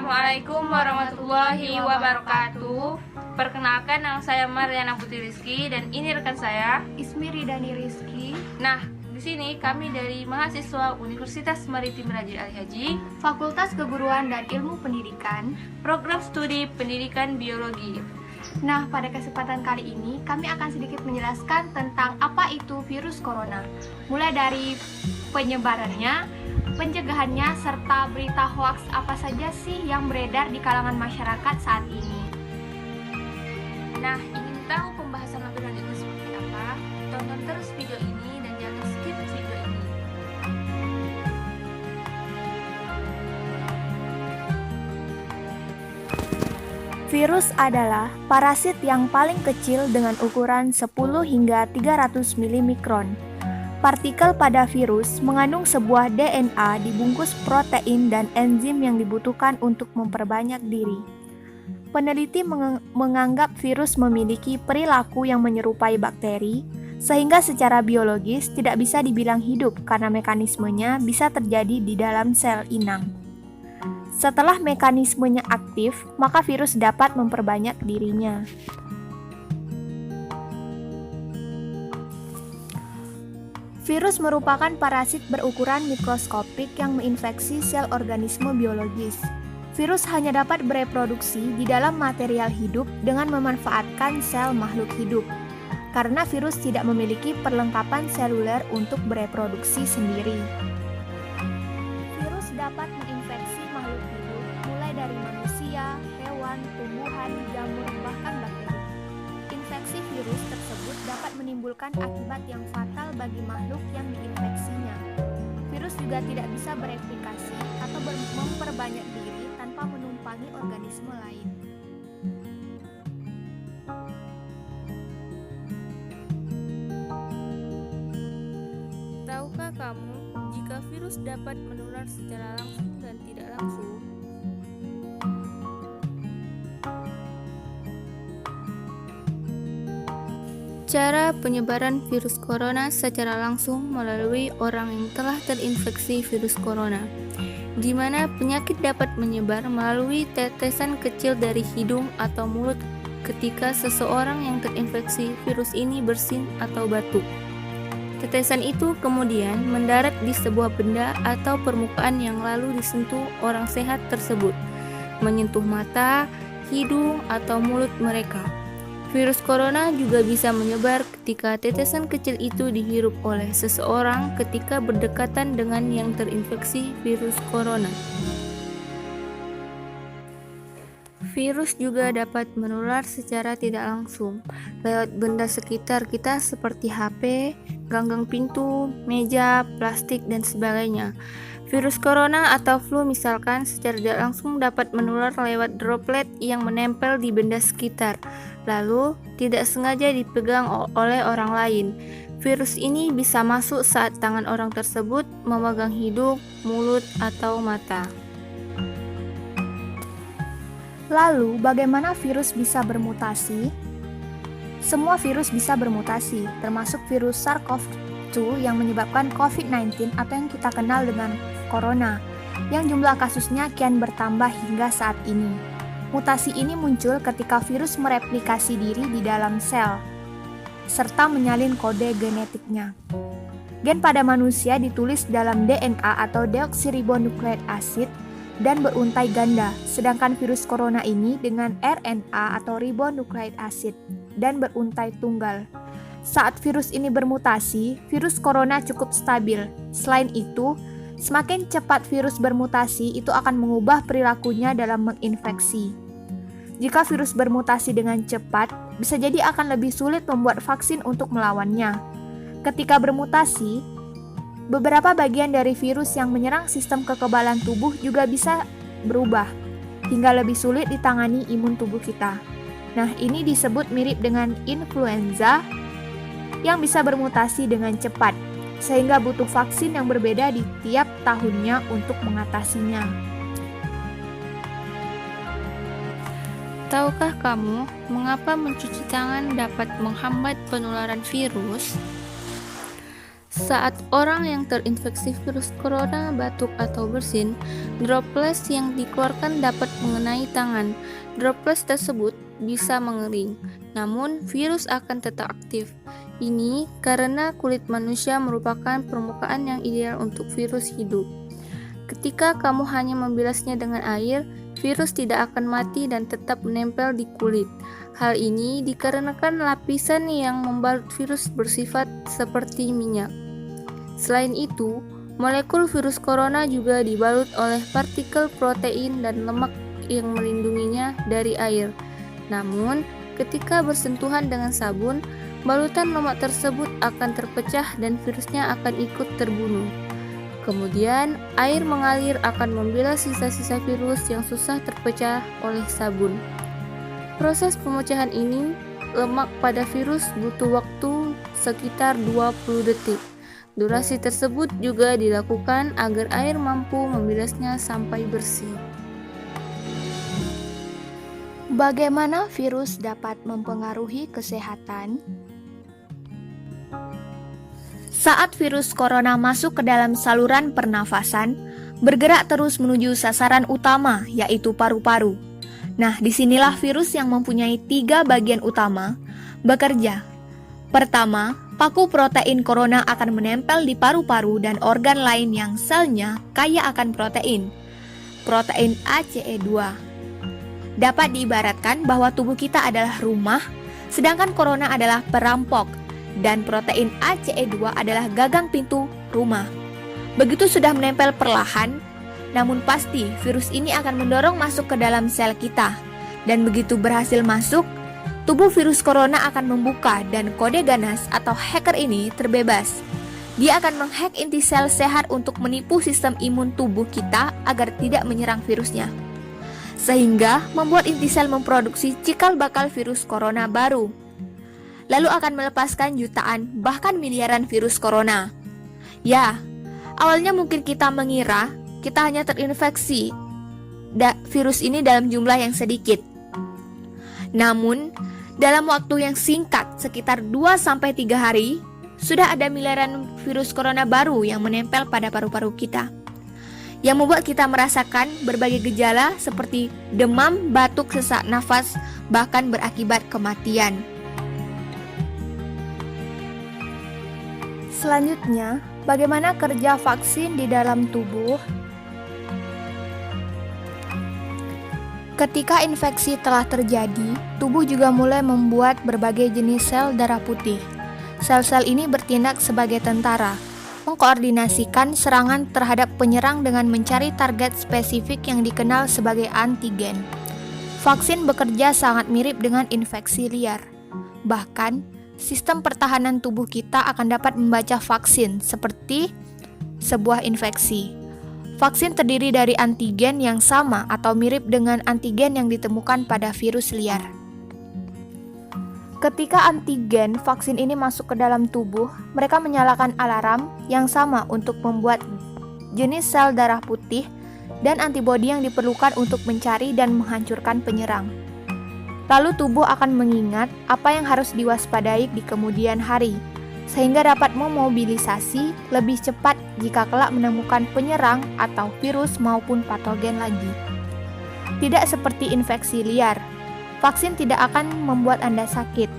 Assalamualaikum warahmatullahi wabarakatuh. Perkenalkan, nama saya Mariana Putri Rizky dan ini rekan saya Ismi Ridani Rizky. Nah, di sini kami dari mahasiswa Universitas Maritim Raja Ali Haji, Fakultas Keguruan dan Ilmu Pendidikan, program studi pendidikan biologi. Nah, pada kesempatan kali ini kami akan sedikit menjelaskan tentang apa itu virus corona, mulai dari penyebarannya, pencegahannya, serta berita hoaks apa saja sih yang beredar di kalangan masyarakat saat ini. Nah, ingin tahu pembahasan lebih lanjut seperti apa? Tonton terus video ini dan jangan skip video ini. Virus adalah parasit yang paling kecil dengan ukuran 10 hingga 300 mm. Partikel pada virus mengandung sebuah DNA dibungkus protein dan enzim yang dibutuhkan untuk memperbanyak diri. Peneliti menganggap virus memiliki perilaku yang menyerupai bakteri, sehingga secara biologis tidak bisa dibilang hidup karena mekanismenya bisa terjadi di dalam sel inang. Setelah mekanismenya aktif, maka virus dapat memperbanyak dirinya. Virus merupakan parasit berukuran mikroskopik yang menginfeksi sel organisme biologis. Virus hanya dapat bereproduksi di dalam material hidup dengan memanfaatkan sel makhluk hidup, karena virus tidak memiliki perlengkapan seluler untuk bereproduksi sendiri. Virus dapat menginfeksi makhluk hidup mulai dari manusia, hewan, tumbuhan, jamur, bahkan bakteri. Infeksi virus tersebut dapat menimbulkan akibat yang fatal bagi makhluk yang diinfeksinya. Virus juga tidak bisa bereplikasi atau memperbanyak diri tanpa menumpangi organisme lain. Tahukah kamu jika virus dapat menular secara langsung dan tidak langsung? Cara penyebaran virus corona secara langsung melalui orang yang telah terinfeksi virus corona, di mana penyakit dapat menyebar melalui tetesan kecil dari hidung atau mulut ketika seseorang yang terinfeksi virus ini bersin atau batuk. Tetesan itu kemudian mendarat di sebuah benda atau permukaan yang lalu disentuh orang sehat tersebut, menyentuh mata, hidung, atau mulut mereka. Virus corona juga bisa menyebar ketika tetesan kecil itu dihirup oleh seseorang ketika berdekatan dengan yang terinfeksi virus corona. Virus juga dapat menular secara tidak langsung lewat benda sekitar kita seperti HP, ganggang pintu, meja, plastik, dan sebagainya. Virus corona atau flu misalkan secara tidak langsung dapat menular lewat droplet yang menempel di benda sekitar, lalu tidak sengaja dipegang oleh orang lain. Virus ini bisa masuk saat tangan orang tersebut memegang hidung, mulut, atau mata. Lalu, bagaimana virus bisa bermutasi? Semua virus bisa bermutasi, termasuk virus SARS-CoV-2 yang menyebabkan COVID-19 atau yang kita kenal dengan corona, yang jumlah kasusnya kian bertambah hingga saat ini. Mutasi ini muncul ketika virus mereplikasi diri di dalam sel, serta menyalin kode genetiknya. Gen pada manusia ditulis dalam DNA atau deoksiribonukleik asid dan beruntai ganda, sedangkan virus corona ini dengan RNA atau ribonukleik asid dan beruntai tunggal. Saat virus ini bermutasi, virus corona cukup stabil. Selain itu, semakin cepat virus bermutasi, itu akan mengubah perilakunya dalam menginfeksi. Jika virus bermutasi dengan cepat, bisa jadi akan lebih sulit membuat vaksin untuk melawannya. Ketika bermutasi, beberapa bagian dari virus yang menyerang sistem kekebalan tubuh juga bisa berubah, hingga lebih sulit ditangani imun tubuh kita. Nah, ini disebut mirip dengan influenza yang bisa bermutasi dengan cepat, sehingga butuh vaksin yang berbeda di tiap tahunnya untuk mengatasinya. Tahukah kamu mengapa mencuci tangan dapat menghambat penularan virus? Saat orang yang terinfeksi virus corona batuk atau bersin, droplets yang dikeluarkan dapat mengenai tangan. Droplets tersebut bisa mengering, namun virus akan tetap aktif. Ini karena kulit manusia merupakan permukaan yang ideal untuk virus hidup. Ketika kamu hanya membilasnya dengan air, virus tidak akan mati dan tetap menempel di kulit. Hal ini dikarenakan lapisan yang membalut virus bersifat seperti minyak. Selain itu, molekul virus corona juga dibalut oleh partikel protein dan lemak yang melindunginya dari air. Namun, ketika bersentuhan dengan sabun, balutan lemak tersebut akan terpecah dan virusnya akan ikut terbunuh. Kemudian, air mengalir akan membilas sisa-sisa virus yang susah terpecah oleh sabun. Proses pemecahan ini, lemak pada virus butuh waktu sekitar 20 detik. Durasi tersebut juga dilakukan agar air mampu membilasnya sampai bersih. Bagaimana virus dapat mempengaruhi kesehatan? Saat virus corona masuk ke dalam saluran pernafasan, bergerak terus menuju sasaran utama, yaitu paru-paru. Nah, disinilah virus yang mempunyai 3 bagian utama bekerja. Pertama, paku protein corona akan menempel di paru-paru dan organ lain yang selnya kaya akan protein. Protein ACE2. Dapat diibaratkan bahwa tubuh kita adalah rumah, sedangkan corona adalah perampok, dan protein ACE2 adalah gagang pintu rumah. Begitu sudah menempel perlahan, namun pasti virus ini akan mendorong masuk ke dalam sel kita, dan begitu berhasil masuk, tubuh virus corona akan membuka dan kode ganas atau hacker ini terbebas. Dia akan menghack inti sel sehat untuk menipu sistem imun tubuh kita agar tidak menyerang virusnya. Sehingga membuat inti sel memproduksi cikal bakal virus corona baru. Lalu akan melepaskan jutaan bahkan miliaran virus corona. Ya, awalnya mungkin kita mengira kita hanya terinfeksi virus ini dalam jumlah yang sedikit. Namun, dalam waktu yang singkat, sekitar 2-3 hari, sudah ada miliaran virus corona baru yang menempel pada paru-paru kita, yang membuat kita merasakan berbagai gejala seperti demam, batuk, sesak nafas, bahkan berakibat kematian. Selanjutnya, bagaimana kerja vaksin di dalam tubuh? Ketika infeksi telah terjadi, tubuh juga mulai membuat berbagai jenis sel darah putih. Sel-sel ini bertindak sebagai tentara, mengkoordinasikan serangan terhadap penyerang dengan mencari target spesifik yang dikenal sebagai antigen. Vaksin bekerja sangat mirip dengan infeksi liar. Bahkan, sistem pertahanan tubuh kita akan dapat membaca vaksin seperti sebuah infeksi. Vaksin terdiri dari antigen yang sama atau mirip dengan antigen yang ditemukan pada virus liar. Ketika antigen vaksin ini masuk ke dalam tubuh, mereka menyalakan alarm yang sama untuk membuat jenis sel darah putih dan antibodi yang diperlukan untuk mencari dan menghancurkan penyerang. Lalu tubuh akan mengingat apa yang harus diwaspadai di kemudian hari, sehingga dapat memobilisasi lebih cepat jika kelak menemukan penyerang atau virus maupun patogen lagi. Tidak seperti infeksi liar, vaksin tidak akan membuat Anda sakit.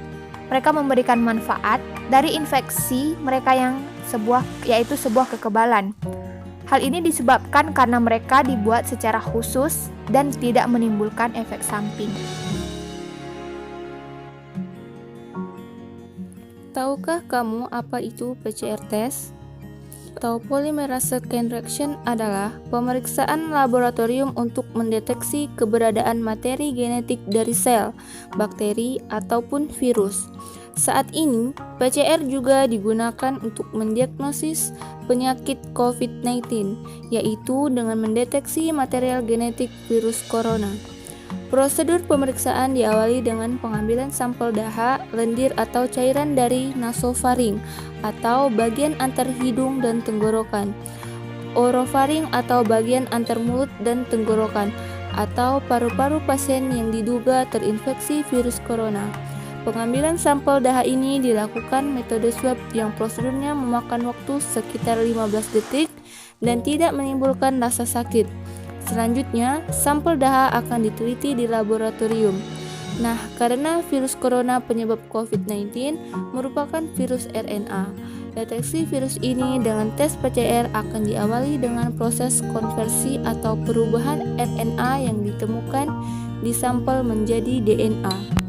Mereka memberikan manfaat dari infeksi mereka yaitu sebuah kekebalan. Hal ini disebabkan karena mereka dibuat secara khusus dan tidak menimbulkan efek samping. Tahukah kamu apa itu PCR test? Atau polymerase chain reaction adalah pemeriksaan laboratorium untuk mendeteksi keberadaan materi genetik dari sel, bakteri, ataupun virus. Saat ini, PCR juga digunakan untuk mendiagnosis penyakit COVID-19, yaitu dengan mendeteksi material genetik virus corona. Prosedur pemeriksaan diawali dengan pengambilan sampel dahak, lendir atau cairan dari nasofaring atau bagian antar hidung dan tenggorokan, orofaring atau bagian antar mulut dan tenggorokan, atau paru-paru pasien yang diduga terinfeksi virus corona. Pengambilan sampel dahak ini dilakukan metode swab yang prosedurnya memakan waktu sekitar 15 detik dan tidak menimbulkan rasa sakit. Selanjutnya, sampel dahak akan diteliti di laboratorium. Nah, karena virus corona penyebab COVID-19 merupakan virus RNA, deteksi virus ini dengan tes PCR akan diawali dengan proses konversi atau perubahan RNA yang ditemukan di sampel menjadi DNA.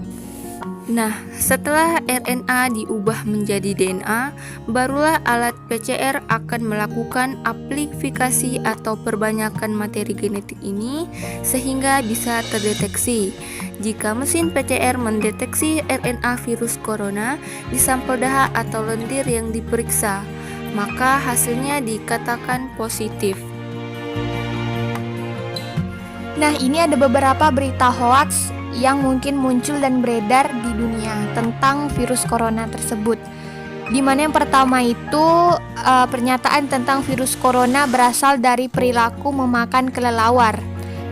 Nah, setelah RNA diubah menjadi DNA, barulah alat PCR akan melakukan amplifikasi atau perbanyakan materi genetik ini sehingga bisa terdeteksi. Jika mesin PCR mendeteksi RNA virus corona di sampel dahak atau lendir yang diperiksa, maka hasilnya dikatakan positif. Nah, ini ada beberapa berita hoaks yang mungkin muncul dan beredar di dunia tentang virus corona tersebut. Di mana yang pertama itu pernyataan tentang virus corona berasal dari perilaku memakan kelelawar.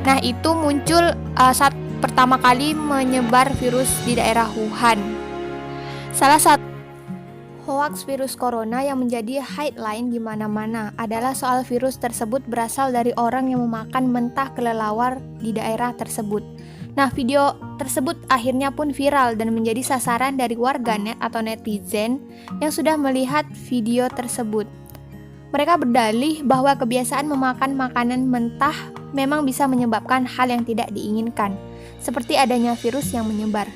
Nah, itu muncul saat pertama kali menyebar virus di daerah Wuhan. Salah satu hoaks virus corona yang menjadi headline di mana-mana adalah soal virus tersebut berasal dari orang yang memakan mentah kelelawar di daerah tersebut. Nah, video tersebut akhirnya pun viral dan menjadi sasaran dari warganet atau netizen yang sudah melihat video tersebut. Mereka berdalih bahwa kebiasaan memakan makanan mentah memang bisa menyebabkan hal yang tidak diinginkan, seperti adanya virus yang menyebar.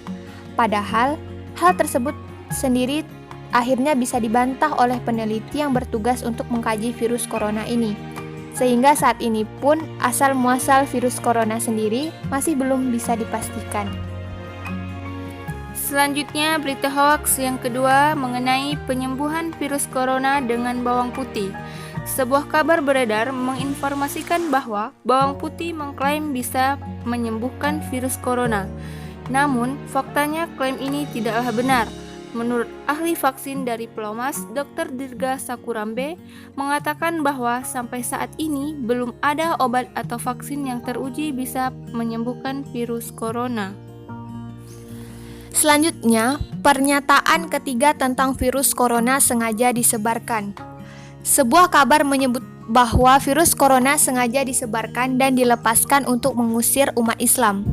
Padahal, hal tersebut sendiri akhirnya bisa dibantah oleh peneliti yang bertugas untuk mengkaji virus corona ini. Sehingga saat ini pun asal-muasal virus corona sendiri masih belum bisa dipastikan. Selanjutnya, berita hoaks yang kedua mengenai penyembuhan virus corona dengan bawang putih. Sebuah kabar beredar menginformasikan bahwa bawang putih mengklaim bisa menyembuhkan virus corona. Namun, faktanya klaim ini tidaklah benar. Menurut ahli vaksin dari Pelomas, Dr. Dirga Sakurambe mengatakan bahwa sampai saat ini belum ada obat atau vaksin yang teruji bisa menyembuhkan virus corona. Selanjutnya, pernyataan ketiga tentang virus corona sengaja disebarkan. Sebuah kabar menyebut bahwa virus corona sengaja disebarkan dan dilepaskan untuk mengusir umat Islam.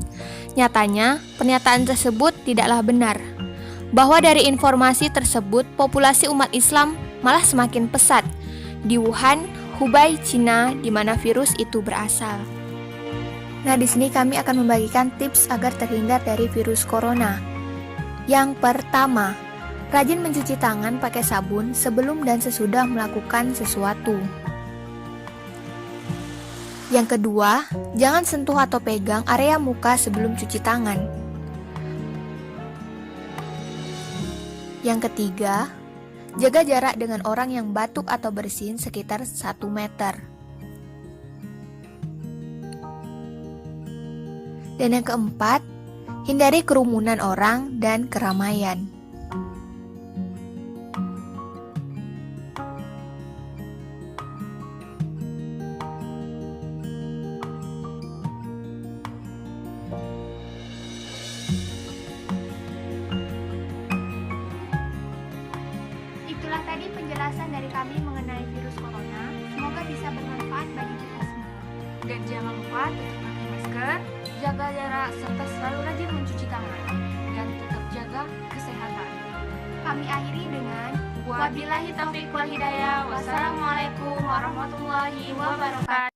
Nyatanya, pernyataan tersebut tidaklah benar. Bahwa dari informasi tersebut, populasi umat Islam malah semakin pesat di Wuhan, Hubei, Cina, di mana virus itu berasal. Nah, di sini kami akan membagikan tips agar terhindar dari virus corona. Yang pertama, rajin mencuci tangan pakai sabun sebelum dan sesudah melakukan sesuatu. Yang kedua, jangan sentuh atau pegang area muka sebelum cuci tangan. Yang ketiga, jaga jarak dengan orang yang batuk atau bersin sekitar 1 meter. Dan yang keempat, hindari kerumunan orang dan keramaian. Itulah tadi penjelasan dari kami mengenai virus corona. Semoga bisa bermanfaat bagi kita semua. Dan jangan lupa tetap pakai masker, jaga jarak, serta selalu rajin mencuci tangan. Dan tetap jaga kesehatan. Kami akhiri dengan wabillahi taufiq wal hidayah. Wassalamualaikum warahmatullahi wabarakatuh.